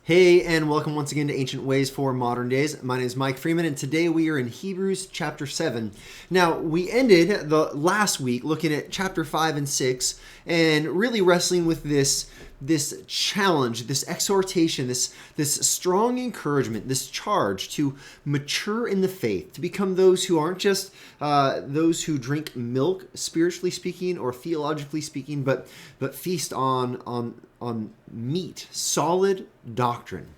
Hey, and welcome once again to Ancient Ways for Modern Days. My name is Mike Freeman, and today we are in Hebrews chapter 7. Now, we ended the last week looking at chapter 5 and 6 and really wrestling with this challenge, this exhortation, this strong encouragement, this charge to mature in the faith, to become those who aren't just those who drink milk, spiritually speaking or theologically speaking, but feast on meat, solid doctrine.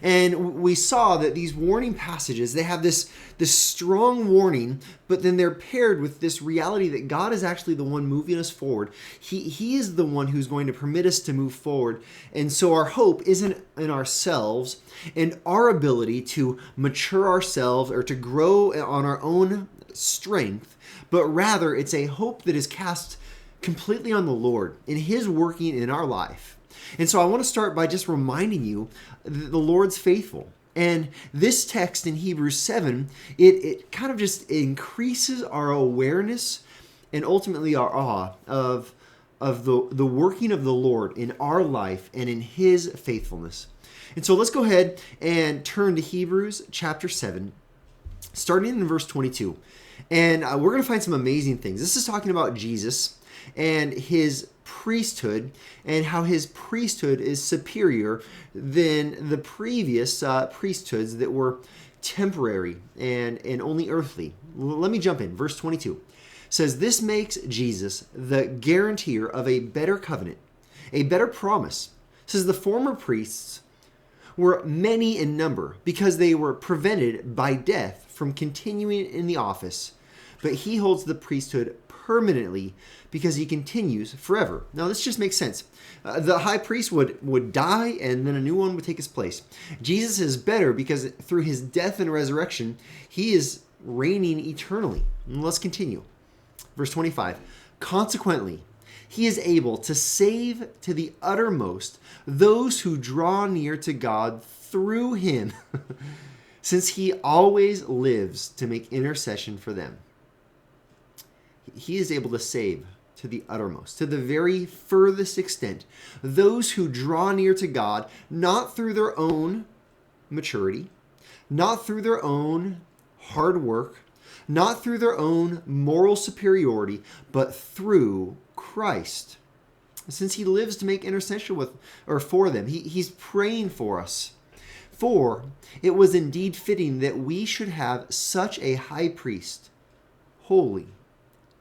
And we saw that these warning passages, they have this strong warning, but then they're paired with this reality that God is actually the one moving us forward. He is the one who's going to permit us to move forward. And so our hope isn't in ourselves and our ability to mature ourselves or to grow on our own strength, but rather it's a hope that is cast completely on the Lord in His working in our life. And so I want to start by just reminding you that the Lord's faithful. And this text in Hebrews 7, it kind of just increases our awareness and ultimately our awe of the working of the Lord in our life and in His faithfulness. And so let's go ahead and turn to Hebrews chapter 7, starting in verse 22. And we're going to find some amazing things. This is talking about Jesus and His priesthood and how His priesthood is superior than the previous priesthoods that were temporary and only earthly. Let me jump in. Verse 22 says, "This makes Jesus the guarantor of a better covenant, a better promise." It says the former priests were many in number because they were prevented by death from continuing in the office, but He holds the priesthood permanently because He continues forever. Now this just makes sense. The high priest would die and then a new one would take his place. Jesus is better because through His death and resurrection, He is reigning eternally. And let's continue. Verse 25, "Consequently, He is able to save to the uttermost those who draw near to God through Him, since He always lives to make intercession for them." He is able to save to the uttermost, to the very furthest extent, those who draw near to God, not through their own maturity, not through their own hard work, not through their own moral superiority, but through Christ. Since He lives to make intercession with or for them, He's praying for us. For it was indeed fitting that we should have such a high priest, holy,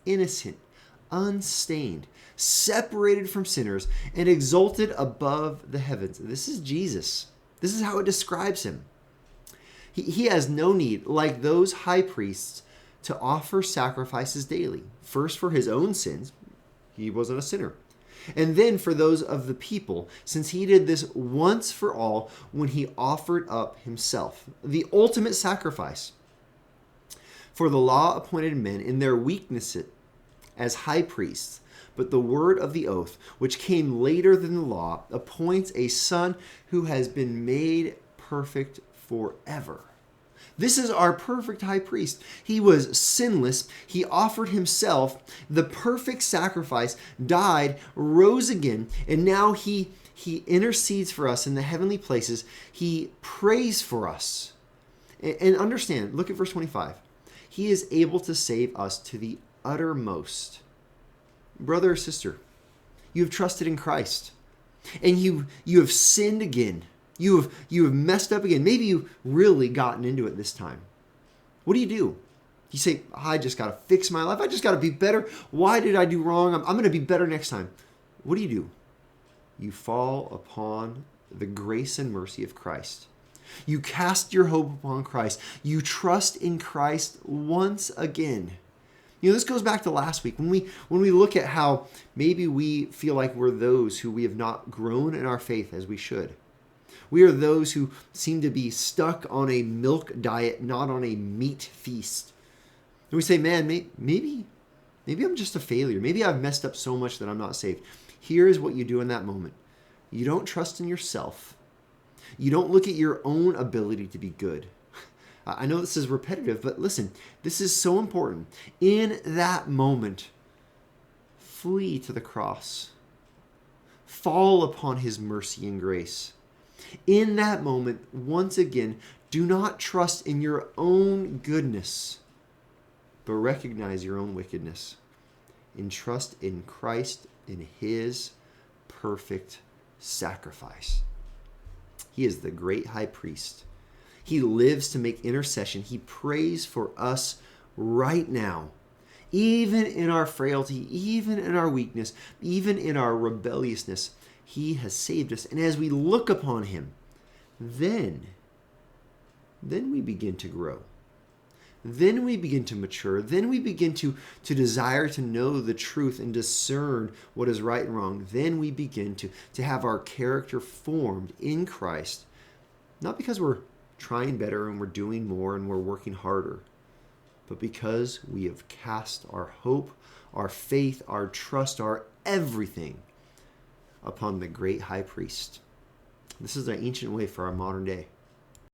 innocent, unstained, separated from sinners, and exalted above the heavens. This is Jesus. This is how it describes Him. He has no need, like those high priests, to offer sacrifices daily. First for His own sins. He wasn't a sinner. And then for those of the people, since He did this once for all when He offered up Himself, the ultimate sacrifice. For the law appointed men in their weakness as high priests, but the word of the oath, which came later than the law, appoints a Son who has been made perfect forever. This is our perfect high priest. He was sinless. He offered Himself, the perfect sacrifice, died, rose again, and now He intercedes for us in the heavenly places. He prays for us. And understand, look at verse 25. He is able to save us to the uttermost. Brother or sister, you have trusted in Christ, and you have sinned again. You have messed up again. Maybe you've really gotten into it this time. What do? You say, "I just got to fix my life. I just got to be better. Why did I do wrong? I'm going to be better next time." What do? You fall upon the grace and mercy of Christ. You cast your hope upon Christ. You trust in Christ once again. This goes back to last week when we look at how maybe we feel like we're those who we have not grown in our faith as we should. We are those who seem to be stuck on a milk diet, not on a meat feast. And we say, "Man, maybe I'm just a failure. Maybe I've messed up so much that I'm not saved." Here's what you do in that moment. You don't trust in yourself. You don't look at your own ability to be good. I know this is repetitive, but listen, this is so important. In that moment, flee to the cross. Fall upon His mercy and grace. In that moment, once again, do not trust in your own goodness, but recognize your own wickedness and trust in Christ, in his perfect sacrifice. He is the great high priest. He lives to make intercession. He prays for us right now, even in our frailty, even in our weakness, even in our rebelliousness. He has saved us. And as we look upon him, then we begin to grow. Then we begin to mature. Then we begin to desire to know the truth and discern what is right and wrong. Then we begin to have our character formed in Christ, not because we're trying better and we're doing more and we're working harder, but because we have cast our hope, our faith, our trust, our everything upon the great high priest. This is the ancient way for our modern day.